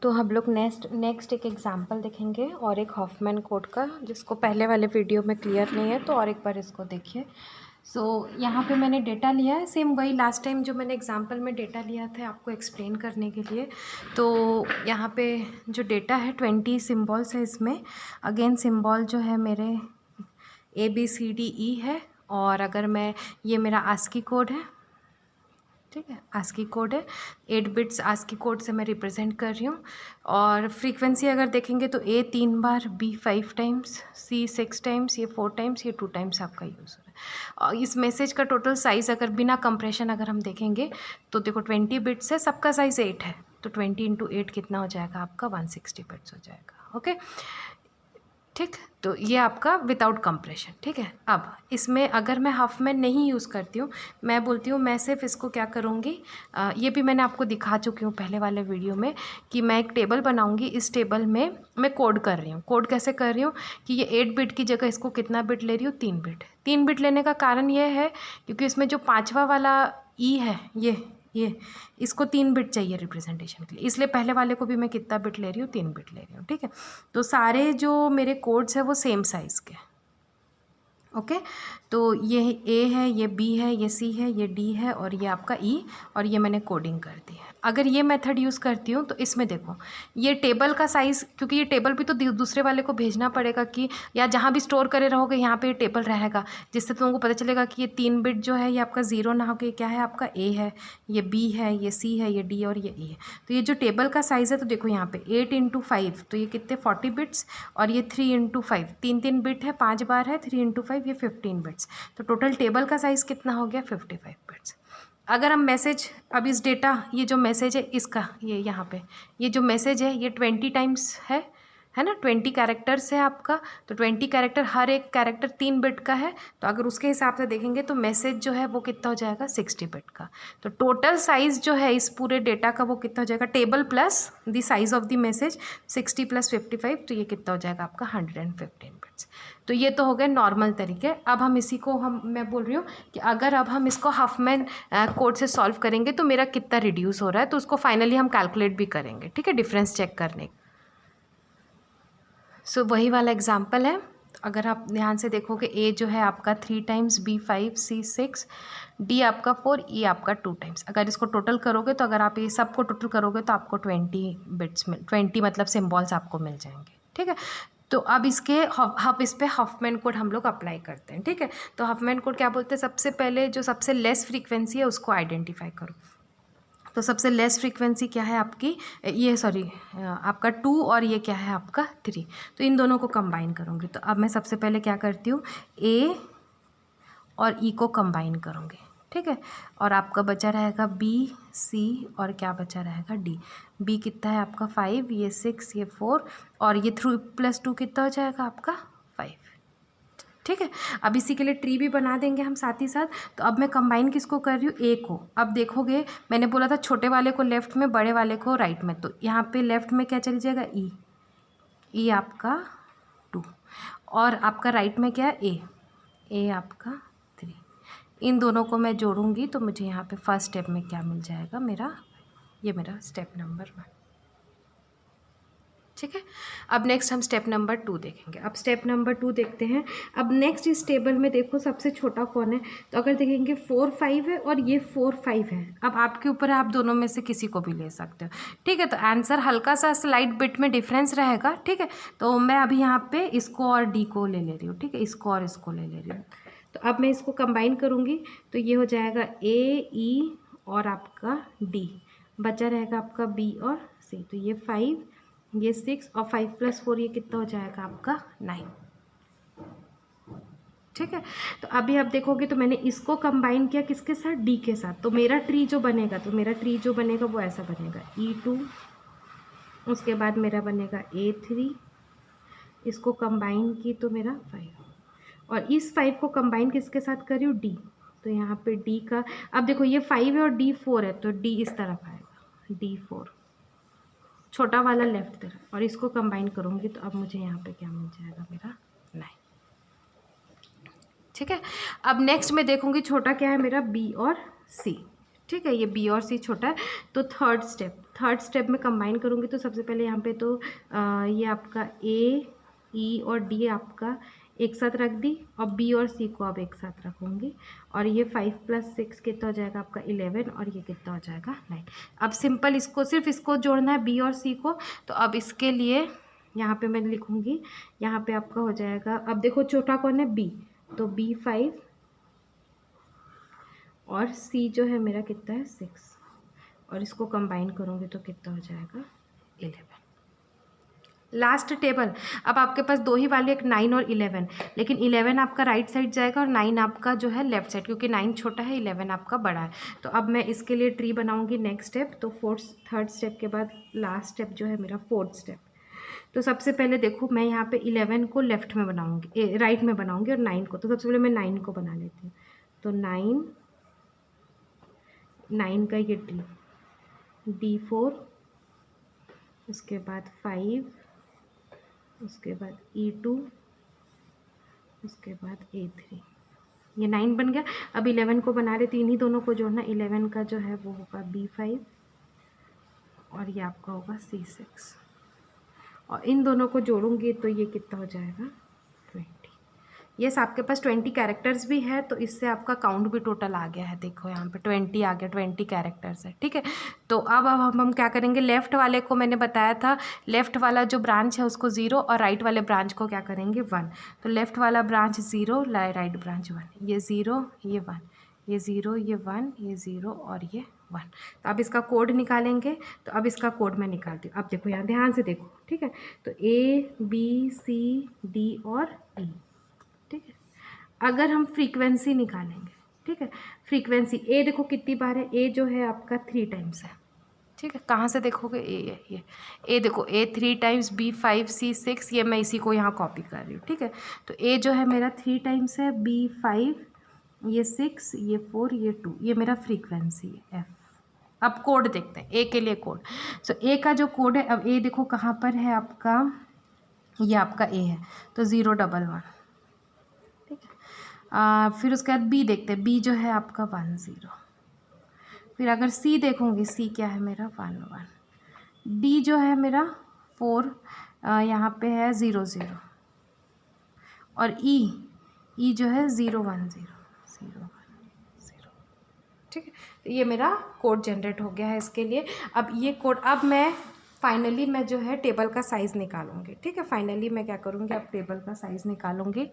तो हम लोग नेक्स्ट एक एग्जांपल देखेंगे और एक हॉफमैन कोड का, जिसको पहले वाले वीडियो में क्लियर नहीं है तो और एक बार इसको देखिए। यहाँ पे मैंने डेटा लिया है, सेम वही लास्ट टाइम जो मैंने एग्जांपल में डेटा लिया था आपको एक्सप्लेन करने के लिए। तो यहाँ पे जो डेटा है 20 सिम्बॉल्स है इसमें। अगेन सिम्बॉल जो है मेरे ABCDE है, और अगर मैं ये मेरा ASCII कोड है, ठीक है, ASCII कोड है, 8 बिट्स ASCII कोड से मैं रिप्रेजेंट कर रही हूँ। और फ्रीक्वेंसी अगर देखेंगे तो A 3 bar, B 5 times, C 6 times, ये 4 टाइम्स, ये 2 टाइम्स आपका यूज़ हो रहा है। और इस मैसेज का टोटल साइज़ अगर बिना कंप्रेशन अगर हम देखेंगे तो देखो 20 बिट्स है, सबका साइज़ 8 है, तो 20 इंटू 8 कितना हो जाएगा आपका 160 बिट्स हो जाएगा। ओके, ठीक, तो ये आपका विदाउट कंप्रेशन। ठीक है, अब इसमें अगर मैं हाफमैन नहीं यूज़ करती हूँ, मैं बोलती हूँ मैं सिर्फ इसको क्या करूँगी, ये भी मैंने आपको दिखा चुकी हूँ पहले वाले वीडियो में कि मैं एक टेबल बनाऊँगी। इस टेबल में मैं कोड कर रही हूँ। कोड कैसे कर रही हूँ कि ये 8 बिट की जगह इसको कितना बिट ले रही हूँ, 3 बिट। 3 बिट लेने का कारण ये है क्योंकि इसमें जो 5वां वाला ई है, ये इसको 3 बिट चाहिए रिप्रेजेंटेशन के लिए, इसलिए पहले वाले को भी मैं कितना बिट ले रही हूँ, 3 बिट ले रही हूँ। ठीक है, तो सारे जो मेरे कोड्स हैं वो सेम साइज़ के। ओके, तो ये A है, ये B है, ये C है, ये D है, और ये आपका E, और ये मैंने कोडिंग कर दी है। अगर ये मेथड यूज़ करती हूँ तो इसमें देखो ये टेबल का साइज़, क्योंकि ये टेबल भी तो दूसरे वाले को भेजना पड़ेगा कि, या जहाँ भी स्टोर करे रहोगे यहाँ पे ये टेबल रहेगा, जिससे तुमको पता चलेगा कि ये 3 बिट जो है ये आपका 0 ना होकर क्या है, आपका A है, ये B है, ये C है, ये D और ये E है। तो ये जो टेबल का साइज़ है तो देखो यहाँ पे 8 इंटू 5, तो ये कितने 40 बिट्स, और ये 3 इंटू 5, 3 बिट है, 5 बार है, 3 इंटू 5 ये 15 बिट्स। तो टोटल टेबल का साइज़ कितना हो गया, 55 बिट्स। अगर हम मैसेज, अब इस डेटा, ये जो मैसेज है इसका, ये यहाँ पे ये जो मैसेज है ये 20 टाइम्स है ना, 20 कैरेक्टर्स है आपका। तो 20 कैरेक्टर, हर एक कैरेक्टर 3 बिट का है, तो अगर उसके हिसाब से देखेंगे तो मैसेज जो है वो कितना हो जाएगा, 60 बिट का। तो टोटल साइज़ जो है इस पूरे डेटा का वो कितना हो जाएगा, table plus the size of the message 60 plus 55, तो ये कितना हो जाएगा आपका 115 बिट्स। तो ये तो हो गए नॉर्मल तरीके। अब हम इसी को मैं बोल रही हूँ कि अगर अब हम इसको हाफमैन कोड से सॉल्व करेंगे तो मेरा कितना रिड्यूस हो रहा है, तो उसको फाइनली हम कैलकुलेट भी करेंगे। ठीक है, डिफरेंस चेक करने। सो वही वाला एग्जाम्पल है। अगर आप ध्यान से देखोगे, A जो है आपका 3 टाइम्स, B 5, C 6, D आपका 4, E आपका 2 टाइम्स। अगर इसको टोटल करोगे तो अगर आप ये सबको टोटल करोगे तो आपको 20 बिट्स में 20 मतलब सिम्बॉल्स आपको मिल जाएंगे। ठीक है, तो अब इस पे हाफमैन कोड हम लोग अप्लाई करते हैं। ठीक है, तो हाफमैन कोड क्या बोलते हैं, सबसे पहले जो सबसे लेस फ्रीक्वेंसी है उसको आइडेंटिफाई करो। तो सबसे लेस फ्रीक्वेंसी क्या है आपकी, ये सॉरी आपका 2, और ये क्या है आपका 3। तो इन दोनों को कंबाइन करूँगी। तो अब मैं सबसे पहले क्या करती हूँ, A और E को कंबाइन करूँगी। ठीक है, और आपका बचा रहेगा B, C, और क्या बचा रहेगा D। B कितना है आपका 5, ये 6, ये 4, और ये 3 + 2 कितना हो जाएगा आपका 5। ठीक है, अब इसी के लिए ट्री भी बना देंगे हम साथ ही साथ। तो अब मैं कंबाइन किसको कर रही हूँ, A को। अब देखोगे मैंने बोला था छोटे वाले को लेफ़्ट में, बड़े वाले को राइट में, तो यहाँ पे लेफ़्ट में क्या चली जाएगा, E आपका 2, और आपका राइट में क्या है, A आपका 3। इन दोनों को मैं जोड़ूंगी तो मुझे यहाँ पे फर्स्ट स्टेप में क्या मिल जाएगा, ये मेरा स्टेप नंबर 1। ठीक है, अब नेक्स्ट हम स्टेप नंबर 2 देखेंगे। अब स्टेप नंबर 2 देखते हैं। अब नेक्स्ट इस टेबल में देखो सबसे छोटा कौन है, तो अगर देखेंगे 4 5 है और ये 4 5 है। अब आपके ऊपर है, आप दोनों में से किसी को भी ले सकते हो। ठीक है, तो आंसर हल्का सा स्लाइट बिट में डिफरेंस रहेगा। ठीक है, तो मैं अभी यहाँ पे इसको और D को ले रही हूँ। ठीक है, इसको और इसको ले रही हूँ। तो अब मैं इसको कंबाइन करूँगी तो ये हो जाएगा A, E और आपका D, बचा रहेगा आपका B और C। तो ये 5, ये 6, और 5 + 4 ये कितना हो जाएगा आपका 9। ठीक है, तो अभी आप देखोगे तो मैंने इसको कंबाइन किया किसके साथ, D के साथ। तो मेरा ट्री जो बनेगा वो ऐसा बनेगा, E2, उसके बाद मेरा बनेगा A3, इसको कंबाइन की तो मेरा 5, और इस 5 को कंबाइन किसके साथ कर रही हूँ, D। तो यहाँ पे D का, अब देखो ये 5 है और D 4 है, तो D इस तरफ आएगा, D4 छोटा वाला लेफ्ट तरफ, और इसको कंबाइन करूँगी तो अब मुझे यहाँ पे क्या मिल जाएगा, मेरा 9। ठीक है, अब नेक्स्ट मैं देखूँगी छोटा क्या है मेरा, B और C। ठीक है, ये बी और सी छोटा है। तो थर्ड स्टेप में कंबाइन करूँगी तो सबसे पहले यहाँ पे तो ये आपका ए, ई और डी आपका एक साथ रख दी और बी और सी को अब एक साथ रखूँगी। और ये 5 + 6 कितना हो जाएगा आपका 11 और ये कितना हो जाएगा 9। अब सिंपल इसको सिर्फ इसको जोड़ना है बी और सी को। तो अब इसके लिए यहाँ पे मैं लिखूँगी, यहाँ पे आपका हो जाएगा, अब देखो छोटा कौन है बी, तो B5 और सी जो है मेरा कितना है 6 और इसको कंबाइन करूँगी तो कितना हो जाएगा 11। लास्ट टेबल, अब आपके पास दो ही वाले, एक 9 और 11, लेकिन 11 आपका राइट साइड जाएगा और 9 आपका जो है लेफ्ट साइड, क्योंकि 9 छोटा है 11 आपका बड़ा है। तो अब मैं इसके लिए ट्री बनाऊंगी नेक्स्ट स्टेप। तो थर्ड स्टेप के बाद लास्ट स्टेप जो है मेरा फोर्थ स्टेप। तो सबसे पहले देखो मैं यहाँ पे 11 को लेफ्ट में बनाऊंगी, राइट में बनाऊंगी और 9 को, तो सबसे पहले मैं 9 को बना लेती हूँ। तो 9 का ये ट्री, D4, उसके बाद 5, उसके बाद E2, उसके बाद A3, ये 9 बन गया। अब 11 को बना रहे, तो इन्हीं दोनों को जोड़ना। 11 का जो है वो होगा B5 और ये आपका होगा C6 और इन दोनों को जोड़ूंगी तो ये कितना हो जाएगा 20। यस, आपके पास 20 कैरेक्टर्स भी है, तो इससे आपका काउंट भी टोटल आ गया है। देखो यहाँ पे 20 आ गया, 20 कैरेक्टर्स है। ठीक है, तो अब हम क्या करेंगे, लेफ़्ट वाले को मैंने बताया था, लेफ़्ट वाला जो ब्रांच है उसको 0 और राइट वाले ब्रांच को क्या करेंगे 1। तो लेफ़्ट वाला ब्रांच 0, राइट ब्रांच 1, ये 0 ये 1, ये 0 ये 1, ये 0 और ये 1। तो अब इसका कोड निकालेंगे। तो अब इसका कोड मैं निकालती हूँ। अब देखो यहाँ ध्यान से देखो, ठीक है। तो ABCD और E, ठीक है। अगर हम फ्रीक्वेंसी निकालेंगे, ठीक है, फ्रीक्वेंसी ए देखो कितनी बार है, ए जो है आपका 3 टाइम्स है। ठीक है, कहाँ से देखोगे, ये ए देखो, ए 3 टाइम्स, B5 C6, ये मैं इसी को यहाँ कॉपी कर रही हूँ। ठीक है, तो ए जो है मेरा 3 टाइम्स है, B5 ये 6, ये 4, ये 2, ये मेरा फ्रीक्वेंसी है F। अब कोड देखते हैं, ए के लिए कोड। सो ए का जो कोड है, अब ए देखो कहाँ पर है आपका, ये आपका ए है, तो 011। ठीक है, फिर उसके बाद बी देखते हैं, बी जो है आपका 10। फिर अगर सी देखूँगी, सी क्या है मेरा 11। डी जो है मेरा 4, यहाँ पे है 00 और ई जो है 010। ठीक है, तो ये मेरा कोड जनरेट हो गया है इसके लिए। अब ये कोड, अब मैं फाइनली मैं जो है टेबल का साइज़ निकालूंगी। ठीक है, फाइनली मैं क्या करूँगी, अब टेबल का साइज़ निकालूंगी।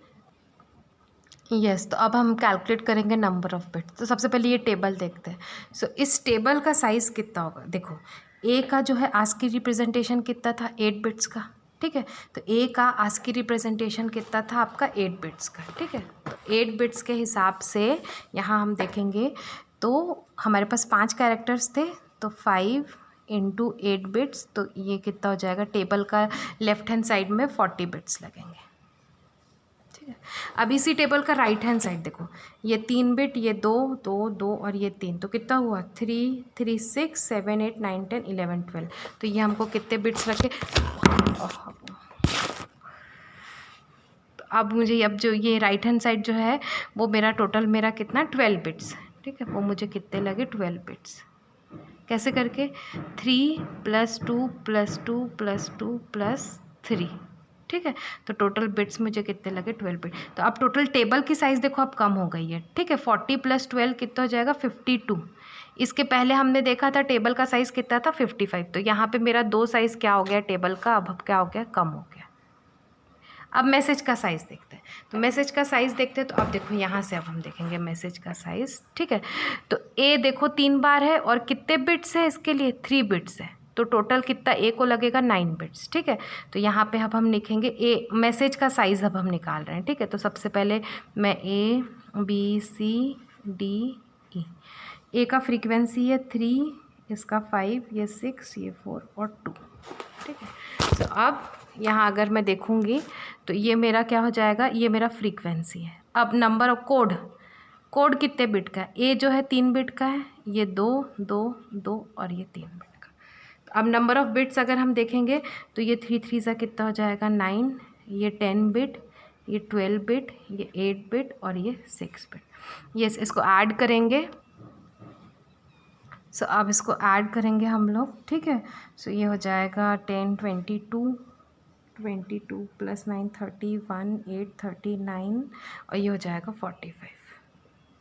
यस, तो अब हम कैलकुलेट करेंगे नंबर ऑफ़ बिट्स। तो सबसे पहले ये टेबल देखते हैं। सो इस टेबल का साइज़ कितना होगा, देखो ए का जो है आस्की रिप्रेजेंटेशन कितना था 8 बिट्स का। ठीक है, तो ए का आस्की रिप्रेजेंटेशन कितना था आपका 8 बिट्स का। ठीक है, तो 8 बिट्स के हिसाब से यहाँ हम देखेंगे तो हमारे पास 5 कैरेक्टर्स थे, तो 5 × 8 बिट्स, तो ये कितना हो जाएगा, टेबल का लेफ्ट हैंड साइड में 40 बिट्स लगेंगे। ठीक है, अब इसी टेबल का राइट हैंड साइड देखो, ये 3 बिट, ये 2 2 2 और ये 3, तो कितना हुआ 3 3 6 7 8 9 10 11 12। तो ये हमको कितने बिट्स रखे, तो अब मुझे, अब जो ये राइट हैंड साइड जो है वो मेरा टोटल मेरा कितना 12 बिट्स। ठीक है, वो मुझे कितने लगे 12 बिट्स। कैसे करके 3 + 2 + 2 + 2 + 3। ठीक है, तो टोटल बिट्स मुझे कितने लगे 12 बिट। तो अब टोटल टेबल की साइज़ देखो अब कम हो गई है। ठीक है, 40 + 12 कितना हो जाएगा 52। इसके पहले हमने देखा था टेबल का साइज़ कितना था 55। तो यहाँ पे मेरा 2 साइज़ क्या हो गया टेबल का, अब क्या हो गया, कम हो गया। अब मैसेज का साइज़ देखते हैं। तो मैसेज का साइज़ देखते हैं, तो अब देखो यहाँ से अब हम देखेंगे मैसेज का साइज़। ठीक है, तो ए देखो 3 बार है और कितने बिट्स है इसके लिए 3 बिट्स है, तो टोटल कितना ए को लगेगा 9 बिट्स। ठीक है, तो यहाँ पे अब हम लिखेंगे ए मैसेज का साइज़ अब हम निकाल रहे हैं। ठीक है, तो सबसे पहले मैं ABCDE, ए का फ्रीक्वेंसी है 3, इसका 5, ये 6, ये 4 और 2। ठीक है, तो अब यहाँ अगर मैं देखूँगी तो ये मेरा क्या हो जाएगा, ये मेरा फ्रीक्वेंसी है। अब नंबर ऑफ कोड कितने बिट का है, ए जो है 3 बिट का है, ये 2 2 2 और ये 3 बिट का। तो अब नंबर ऑफ़ बिट्स अगर हम देखेंगे तो ये 3 3 सा कितना हो जाएगा 9, ये 10 बिट, ये 12 बिट, ये 8 बिट और ये 6 बिट। यस, इसको ऐड करेंगे सो अब इसको ऐड करेंगे हम लोग, ठीक है। सो ये हो जाएगा 10 22 प्लस 9 31 8 39 और ये हो जाएगा 45,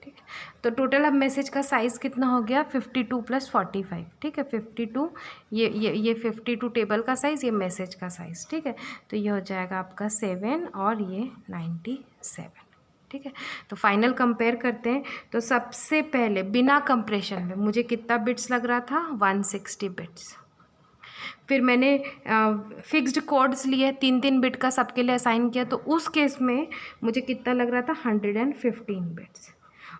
ठीक है। तो टोटल अब मैसेज का साइज़ कितना हो गया 52 प्लस 45, ठीक है। 52 ये 52 टेबल का साइज़, ये मैसेज का साइज़, ठीक है। तो ये हो जाएगा आपका 7 और ये 97, ठीक है। तो फाइनल कंपेयर करते हैं। तो सबसे पहले बिना कंप्रेशन में मुझे कितना बिट्स लग रहा था 160 बिट्स। फिर मैंने फिक्स्ड कोड्स लिए 3 बिट का सबके लिए असाइन किया, तो उस केस में मुझे कितना लग रहा था 115 बिट्स।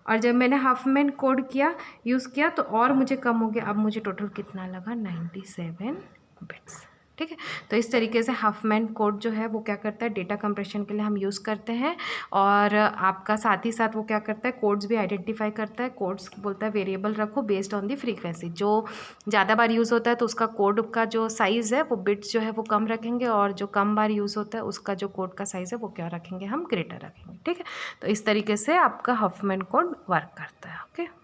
और जब मैंने हाफमैन कोड किया यूज़ किया तो और मुझे कम हो गया, अब मुझे टोटल कितना लगा 97 बिट्स, ठीक है। तो इस तरीके से हाफमैन कोड जो है वो क्या करता है, डेटा कंप्रेशन के लिए हम यूज़ करते हैं। और आपका साथ ही साथ वो क्या करता है, कोड्स भी आइडेंटिफाई करता है। कोड्स बोलता है वेरिएबल रखो बेस्ड ऑन दी फ्रीक्वेंसी, जो ज़्यादा बार यूज़ होता है तो उसका कोड का जो साइज़ है वो बिट्स जो है वो कम रखेंगे, और जो कम बार यूज़ होता है उसका जो कोड का साइज़ है वो क्या रखेंगे, हम ग्रेटर रखेंगे, ठीक है। तो इस तरीके से आपका हाफमैन कोड वर्क करता है, ओके।